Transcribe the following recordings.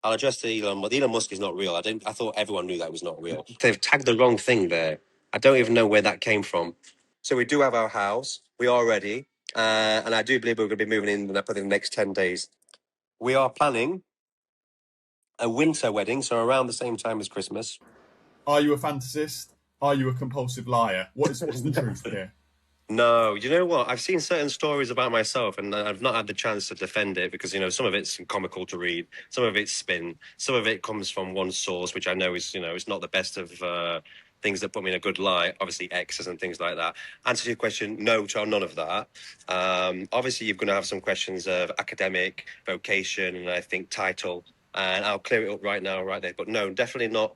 I'll address the Elon. Well, Elon Musk is not real. I thought everyone knew that was not real. They've tagged the wrong thing there. I don't even know where that came from. So we do have our house. We are ready, and I do believe we're going to be moving in within the next 10 days. We are planning a winter wedding, so around the same time as Christmas. Are you a fantasist? Are you a compulsive liar? What's the truth here? No, you know what? I've seen certain stories about myself, and I've not had the chance to defend it because some of it's comical to read, some of it's spin, some of it comes from one source, which I know is it's not the best of things that put me in a good light. Obviously, X's and things like that. Answer to your question: no, to none of that. Obviously, you're going to have some questions of academic, vocation, and I think title. And I'll clear it up right now, right there. But no, definitely not.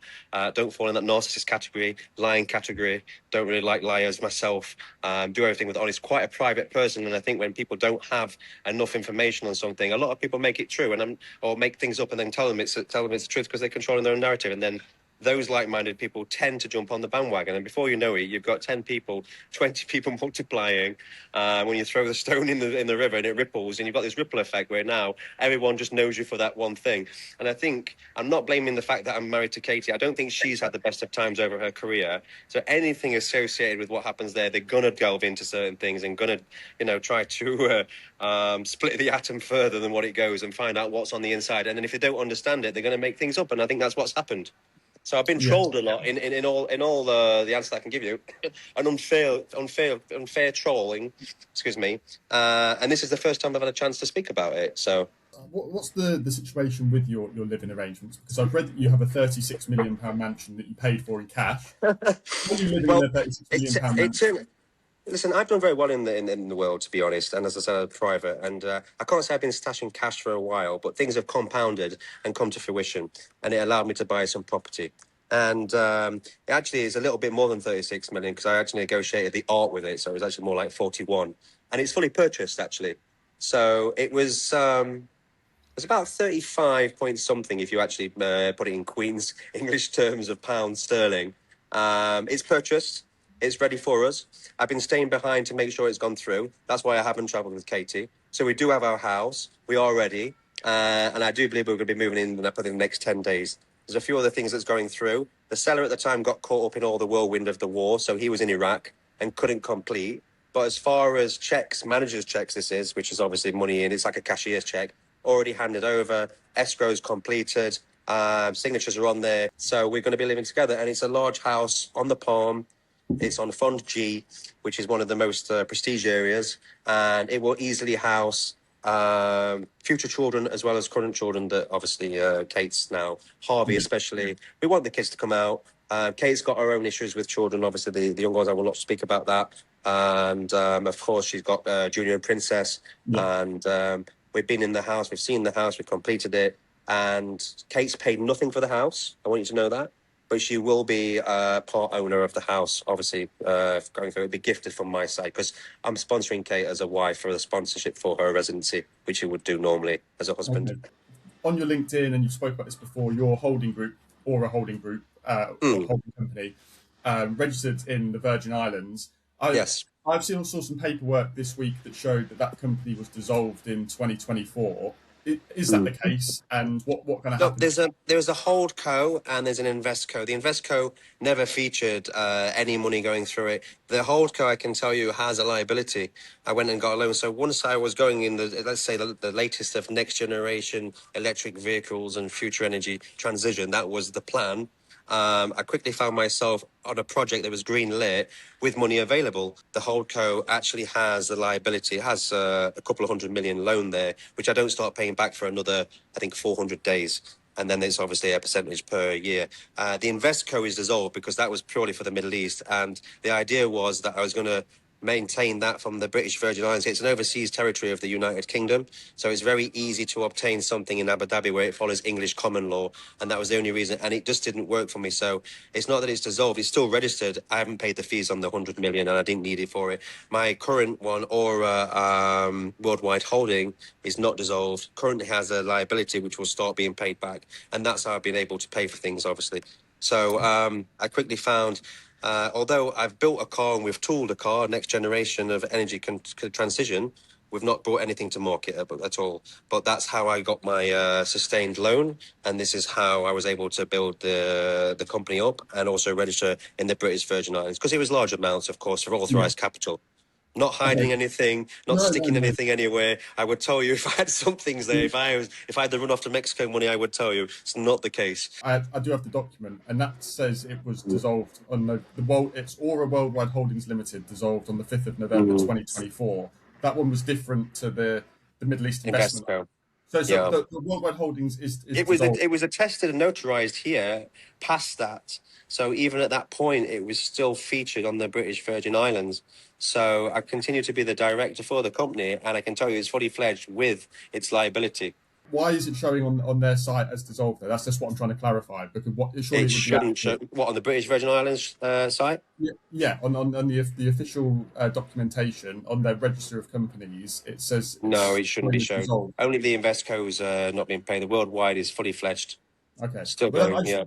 Don't fall in that narcissist category, lying category. Don't really like liars myself. Do everything with honest. Quite a private person, and I think when people don't have enough information on something, a lot of people make it true, or make things up and then tell them it's the truth because they're controlling their own narrative, and then those like-minded people tend to jump on the bandwagon, and before you know it, you've got 10 people, 20 people multiplying. When you throw the stone in the river and it ripples, and you've got this ripple effect where now everyone just knows you for that one thing. And I think I'm not blaming the fact that I'm married to Katie. I don't think she's had the best of times over her career. So anything associated with what happens there, they're gonna delve into certain things and gonna, try to split the atom further than what it goes and find out what's on the inside. And then if they don't understand it, they're gonna make things up. And I think that's what's happened. So I've been trolled a lot in all the answers I can give you, an unfair trolling, excuse me. And this is the first time I've had a chance to speak about it. So what's the situation with your living arrangements? Because I've read that you have a £36 million mansion that you paid for in cash. Are you living in a £36 million mansion? Listen, I've done very well in the world, to be honest, and as I said, private. And I can't say I've been stashing cash for a while, but things have compounded and come to fruition, and it allowed me to buy some property. And it actually is a little bit more than 36 million because I actually negotiated the art with it, so it was actually more like 41, and it's fully purchased actually. So it was about 35 point something if you actually put it in Queen's English terms of pounds sterling. It's purchased. It's ready for us. I've been staying behind to make sure it's gone through. That's why I haven't travelled with Katie. So we do have our house. We are ready. And I do believe we're going to be moving in within the next 10 days. There's a few other things that's going through. The seller at the time got caught up in all the whirlwind of the war. So he was in Iraq and couldn't complete. But as far as checks, manager's checks this is, which is obviously money in, it's like a cashier's check, already handed over. Escrow's completed. Signatures are on there. So we're going to be living together. And it's a large house on the Palm. It's on Fond G, which is one of the most prestige areas, and it will easily house future children as well as current children that obviously Kate's now, Harvey especially. We want the kids to come out. Kate's got her own issues with children, obviously the young ones, I will not speak about that. And of course, she's got Junior and Princess, and we've been in the house, we've seen the house, we've completed it, and Kate's paid nothing for the house. I want you to know that. But she will be part owner of the house, obviously, going through. It'll be gifted from my side because I'm sponsoring Kate as a wife for the sponsorship for her residency, which you would do normally as a husband. Okay. On your LinkedIn, and you spoke about this before, your holding group or a holding group, or holding company, registered in the Virgin Islands. Yes. I've saw some paperwork this week that showed that company was dissolved in 2024. Is that the case? And what kind of happen? There's a hold co and there's an invest co. The invest co never featured any money going through it. The hold co, I can tell you, has a liability. I went and got a loan. So once I was going in let's say the latest of next generation electric vehicles and future energy transition, that was the plan. I quickly found myself on a project that was green lit with money available. The holdco actually has a liability. It has a couple of 100 million loan there, which I don't start paying back for another, I think, 400 days. And then there's obviously a percentage per year. The Investco is dissolved because that was purely for the Middle East. And the idea was that I was going to maintain that from the British Virgin Islands. It's an overseas territory of the United Kingdom, so it's very easy to obtain something in Abu Dhabi where it follows English common law, and that was the only reason, and it just didn't work for me. So it's not that it's dissolved, it's still registered. I haven't paid the fees on the 100 million and I didn't need it for it. My current one, Aura Worldwide Holding, is not dissolved, currently has a liability which will start being paid back, and that's how I've been able to pay for things, obviously. So I quickly found, although I've built a car and we've tooled a car, next generation of energy transition, We've not brought anything to market at all. But that's how I got my sustained loan, and this is how I was able to build the company up and also register in the British Virgin Islands, because it was large amounts, of course, for authorised capital. Not hiding anything, not sticking anything anywhere. I would tell you if I had some things there. If I had the run off to Mexico money, I would tell you it's not the case. I do have the document, and that says it was dissolved on the world. It's Aura Worldwide Holdings Limited, dissolved on the 5th of November 2024. That one was different to the Middle East investment. So the Worldwide Holdings is it was attested and notarized here past that. So even at that point, it was still featured on the British Virgin Islands. So I continue to be the director for the company, and I can tell you it's fully fledged with its liability. Why is it showing on their site as dissolved there? That's just what I'm trying to clarify. Because it shouldn't show. What, on the British Virgin Islands site? Yeah, on the official documentation on their register of companies, it says no, it shouldn't be shown. Dissolved. Only the investco's not being paid. The worldwide is fully fledged. Okay, still going.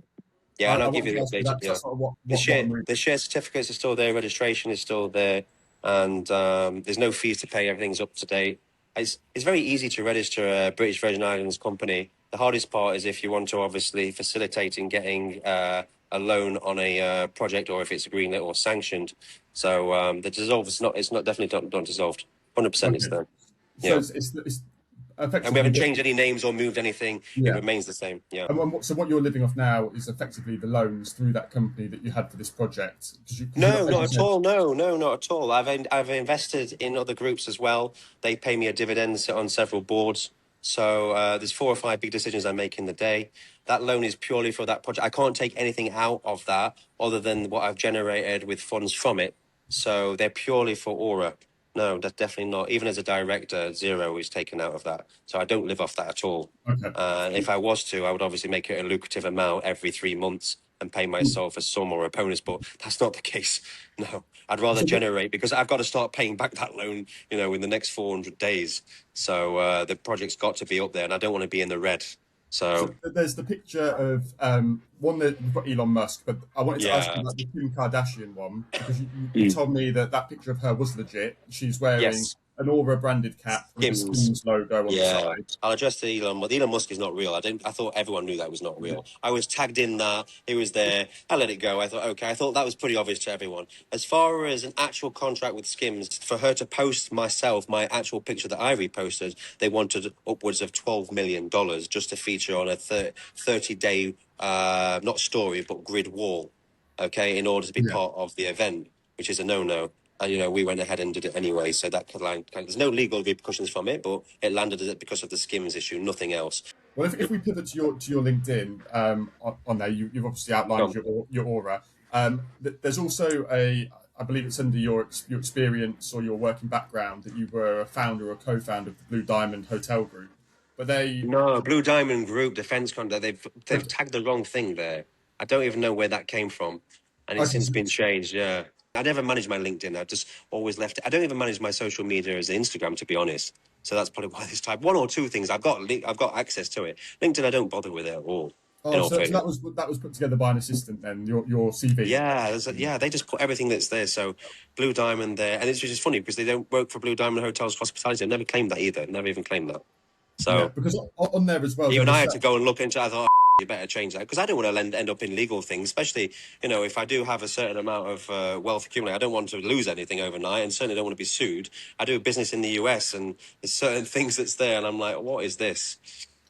Yeah, and I'll give you the updated. The share certificates are still there. Registration is still there, and there's no fees to pay. Everything's up to date. It's very easy to register a British Virgin Islands company. The hardest part is if you want to obviously facilitate in getting a loan on a project, or if it's greenlit or sanctioned. So the dissolve is not. It's not definitely not dissolved. 100% it's there. So it's and we haven't changed any names or moved anything. It remains the same. Yeah. And so what you're living off now is effectively the loans through that company that you had for this project. No, not at all. No, not at all. I've invested in other groups as well. They pay me a dividend, sit on several boards. So there's 4 or 5 big decisions I make in the day. That loan is purely for that project. I can't take anything out of that other than what I've generated with funds from it. So they're purely for Aura. No, that's definitely not. Even as a director, zero is taken out of that. So I don't live off that at all. Okay. If I was to, I would obviously make it a lucrative amount every 3 months and pay myself a sum or a bonus, but that's not the case. No, I'd rather generate, because I've got to start paying back that loan, in the next 400 days. So the project's got to be up there, and I don't want to be in the red. So there's the picture of one that you've got Elon Musk, but I wanted to ask you about the Kim Kardashian one, because you told me that picture of her was legit. She's wearing an Aura branded cap with the Skims logo on the side. I'll address the Elon. Well, Elon Musk is not real. I thought everyone knew that was not real. I was tagged in that. It was there. I let it go. I thought, okay. I thought that was pretty obvious to everyone. As far as an actual contract with Skims, for her to post my actual picture that I reposted, they wanted upwards of $12 million just to feature on a 30-day, not story, but grid wall, okay, in order to be part of the event, which is a no-no. And, we went ahead and did it anyway. So that there's no legal repercussions from it, but it landed because of the Skims issue, nothing else. Well, if we pivot to your LinkedIn, on there, you've obviously outlined your Aura. There's also I believe it's under your experience or your working background, that you were a founder or co-founder of the Blue Diamond Hotel Group. But Blue Diamond Group defense contract. They've tagged the wrong thing there. I don't even know where that came from, and it's since been changed. Yeah. I never managed my LinkedIn. I just always left it. I don't even manage my social media as Instagram, to be honest. So that's probably why this type. 1 or 2 things I've got access to it. LinkedIn, I don't bother with it at all. So that was put together by an assistant then, your CV. Yeah, they just put everything that's there. So Blue Diamond there, and it's just funny because they don't work for Blue Diamond Hotels Hospitality. I've never claimed that either. Never even claimed that. So because on there as well, even I had to go and look into. I thought, you better change that, because I don't want to end up in legal things, especially if I do have a certain amount of wealth accumulated. I don't want to lose anything overnight, and certainly don't want to be sued. I do business in the US, and there's certain things that's there, and I'm like, what is this?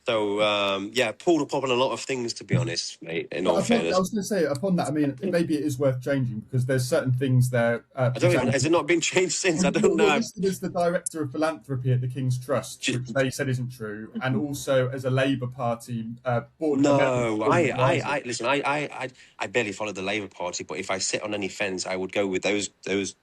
So pulled up on a lot of things, to be honest, mate. In all fairness, I was going to say upon that. I mean, maybe it is worth changing, because there's certain things there. Has it not been changed since? I don't know. Listed as the director of philanthropy at the King's Trust, which they said isn't true, and also as a Labour Party board. No, I listen. I barely follow the Labour Party, but if I sit on any fence, I would go with those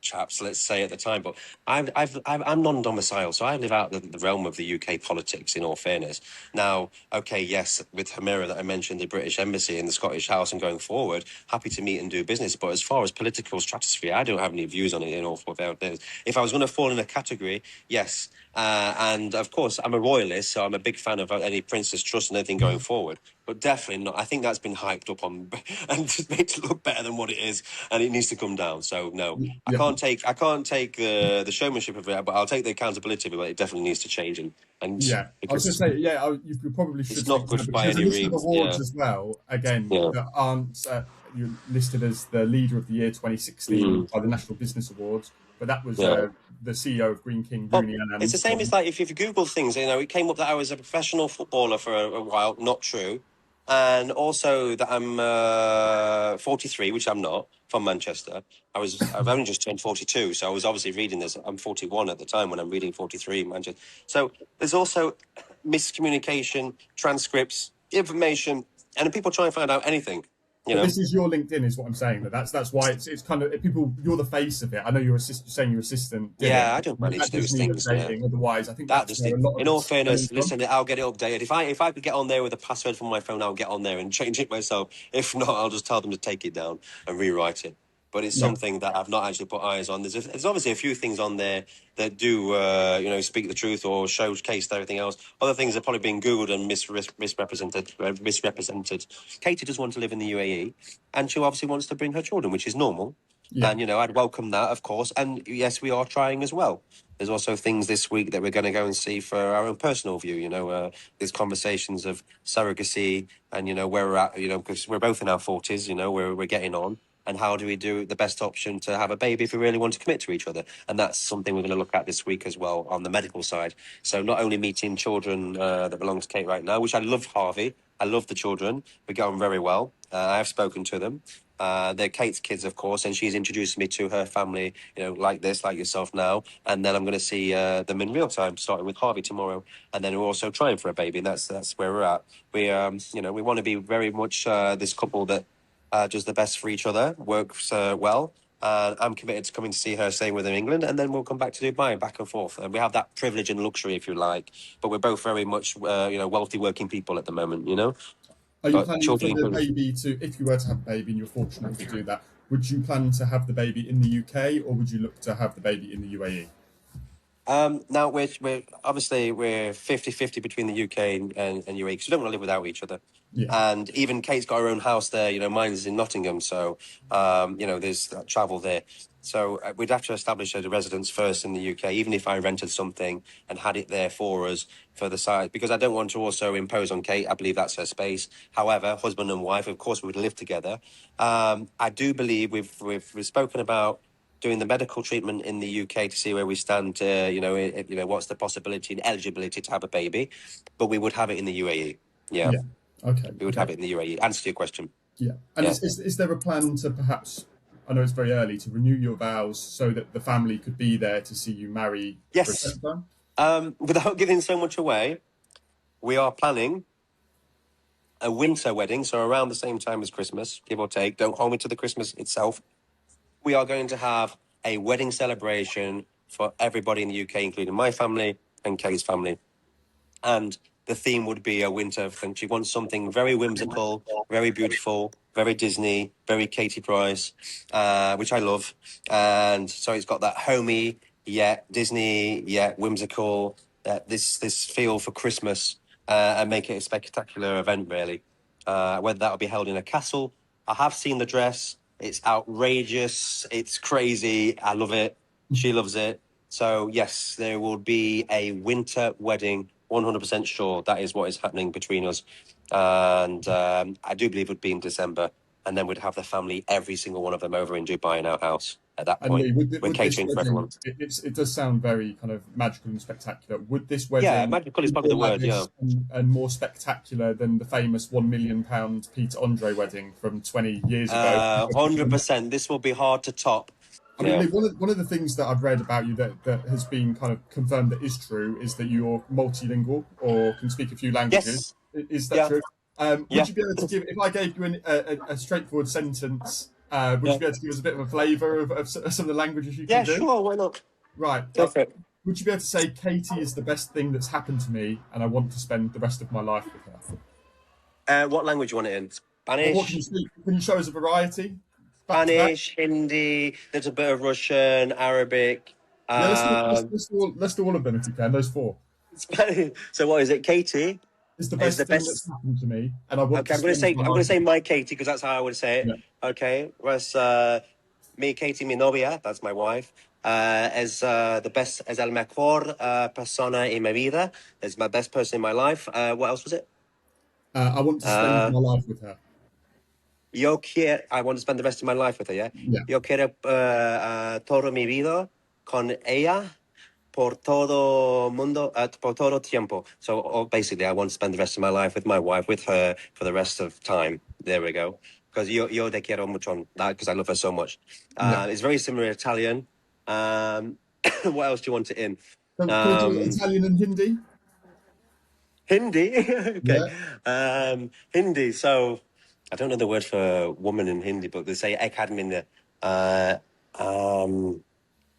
chaps. Let's say at the time, but I'm non-domicile, so I live out the realm of the UK politics. In all fairness, now. Okay, yes, with Hamira that I mentioned, the British Embassy and the Scottish House, and going forward, happy to meet and do business. But as far as political stratosphere, I don't have any views on it in all four days. If I was going to fall in a category, yes. And of course, I'm a royalist, so I'm a big fan of any Prince's Trust and anything going forward. but definitely not. I think that's been hyped up on and just made to look better than what it is, and it needs to come down. So no, Yeah, I can't take the showmanship of it, but I'll take the accountability of it. But it definitely needs to change, and yeah. I was going to because say, yeah, you probably should it's speak not to her good because by there's a any list of means. awards Yeah, as well. Again, yeah. that aren't you're listed as the leader of the year 2016 Mm, by the National Business Awards, but that was yeah. the CEO of Green King, Well, Rooney it's Anand. the same as like if you Google things, it came up that I was a professional footballer for a while. Not true. And also that I'm 43, which I'm not, from Manchester. I've only just turned 42, so I was obviously reading this. I'm 41 at the time when I'm reading 43 in Manchester. So there's also miscommunication, transcripts, information, and people try and find out anything, you But know. this is your LinkedIn, is what I'm saying. That's why it's kind of people. You're the face of it. I know your assistant saying your assistant did it. Yeah, I don't manage That does those need things. Yeah. updating. Otherwise, I think That that's just, where a lot of in all it's stemming fairness, from. listen, I'll get it updated. If I could get on there with a password from my phone, I'll get on there and change it myself. If not, I'll just tell them to take it down and rewrite it. But it's Yeah, something that I've not actually put eyes on. There's obviously a few things on there that do, speak the truth or showcase everything else. Other things are probably being Googled and misrepresented. Misrepresented. Katie does want to live in the UAE, and she obviously wants to bring her children, which is normal. yeah. And I'd welcome that, of course. And yes, we are trying as well. There's also things this week that we're going to go and see for our own personal view. There's conversations of surrogacy and where we're at. Because we're both in our 40s. We're getting on, and how do we do the best option to have a baby if we really want to commit to each other? And that's something we're going to look at this week as well on the medical side. So not only meeting children that belong to Kate right now, which I love, Harvey. I love the children. We get on very well. I have spoken to them. They're Kate's kids, of course, and she's introduced me to her family, like yourself now. And then I'm going to see them in real time, starting with Harvey tomorrow. And then we're also trying for a baby, and that's where we're at. We want to be very much this couple that does the best for each other, works well. I'm committed to coming to see her, staying with her in England, and then we'll come back to Dubai, back and forth. And we have that privilege and luxury, if you like. But we're both very much, wealthy working people at the moment. Are you Got planning for children the included. baby to, if you were to have a baby and you're fortunate to do that, would you plan to have the baby in the UK or would you look to have the baby in the UAE? Now we're obviously we're 50-50 between the UK and UAE because we don't want to live without each other. Yeah, And even Kate's got her own house there. Mine's in Nottingham, so there's that travel there. So we'd have to establish a residence first in the UK, even if I rented something and had it there for us for the side, because I don't want to also impose on Kate. I believe that's her space. However, husband and wife, of course, we would live together. I do believe we've spoken about doing the medical treatment in the UK to see where we stand. What's the possibility and eligibility to have a baby, but we would have it in the UAE. Yeah, yeah. Okay, we would okay. have it in the UAE. Answer to your question. Yeah. And Yeah. is there a plan to perhaps, I know it's very early, to renew your vows so that the family could be there to see you marry for a Yes. second time? Without giving so much away, we are planning a winter wedding, so around the same time as Christmas, give or take. Don't hold me to the Christmas itself. We are going to have a wedding celebration for everybody in the UK, including my family and Kate's family. And the theme would be a winter thing. She wants something very whimsical, very beautiful, very Disney, very Katie Price, which I love. And so it's got that homey, yet Disney, yet whimsical, this feel for Christmas, and make it a spectacular event, really. Whether that'll be held in a castle. I have seen the dress. It's outrageous. It's crazy. I love it. She loves it. So yes, there will be a winter wedding. 100% sure that is what is happening between us, and I do believe it would be in December, and then we'd have the family, every single one of them, over in Dubai in our house at that And point. Lee, We're would this catering for wedding, everyone. it does sound very kind of magical and spectacular. Would this Yeah, wedding magical is be probably more the word. Yeah. lavish and more spectacular than the famous £1 million Peter Andre wedding from 20 years ago? 100%. This will be hard to top. I mean, Yeah. Lee, one of the things that I've read about you that has been kind of confirmed that is true is that you're multilingual or can speak a few languages. Yes. Is that Yeah. true? Would Yeah. you be able to give, if I gave you a straightforward sentence, would you Yeah. be able to give us a bit of a flavour of some of the languages you can Yeah. do? Sure. Why not? Right. Go for it. Would you be able to say Katie is the best thing that's happened to me, and I want to spend the rest of my life with her? What language you want it in? What can Spanish. you speak? Can you show us a variety, back to back? Spanish, Hindi. There's a bit of Russian, Arabic. Yeah, Um, let's do all of them if you can. Those four. So what is it, Katie? It's the is the best thing that's best. happened to me, and I want Okay, to spend my life. my Katie because that's how I would say it. Yeah, Okay, whereas mi Katie, mi novia, that's my wife, is the best, es el mejor persona en mi vida. Is my best person in my life. What else was it? I want to spend Uh, my life with her. I want to spend the rest of my life with her. Yeah. Yeah, Yo quiero todo mi vida con ella por todo mundo, por todo tiempo. So basically, I want to spend the rest of my life with my wife, with her for the rest of time. There we go. Because yo te quiero mucho, because I love her so much. yeah. It's very similar Italian. What else do you want it in? So can we do Um, Italian and Hindi? Hindi. Okay. Yeah. Hindi. So I don't know the word for woman in Hindi, but they say ek admin.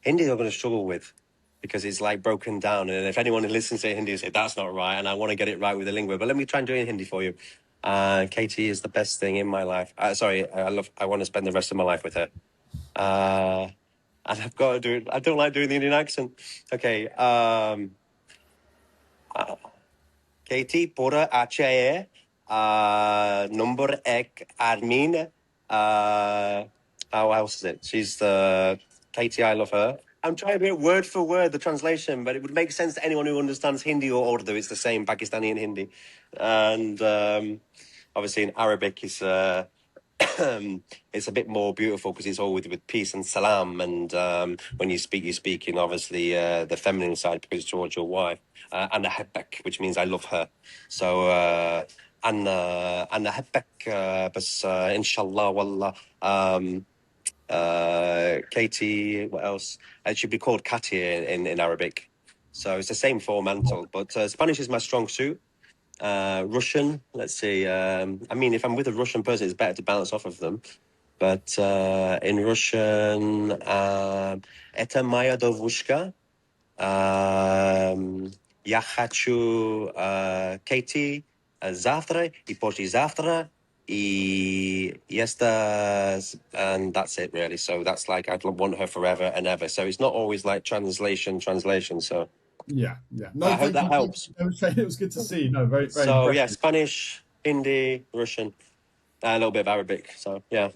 Hindi I'm going to struggle with because it's like broken down. And if anyone who listens to Hindi will say that's not right, and I want to get it right with the lingua. But let me try and do it in Hindi for you. Katie is the best thing in my life. I want to spend the rest of my life with her. And I've got to do it. I don't like doing the Indian accent. Okay. Katie, pura achaye, number ek admin. How else is it? She's the Katie. I love her. I'm trying to do it word for word, the translation, but it would make sense to anyone who understands Hindi or Urdu. It's the same, Pakistani and Hindi, and obviously in Arabic is it's a bit more beautiful because it's all with peace and salam. And when you speak in obviously the feminine side because it's towards your wife. And أحبك, which means I love her. So أنا أحبك بس إن شاء الله والله. Katie, what else? It should be called Katia in Arabic. So it's the same formantal, but Spanish is my strong suit. Russian, let's see. I mean, if I'm with a Russian person, it's better to balance off of them. But in Russian, это моя девушка. Я хочу Katie завтра и послезавтра и and that's it really. So that's like I'd want her forever and ever. So it's not always like translation. So Yeah, yeah. No, I hope thank that you. helps. It was good to see. No, very, very So yeah, impressive. Spanish, Hindi, Russian, a little bit of Arabic. So yeah.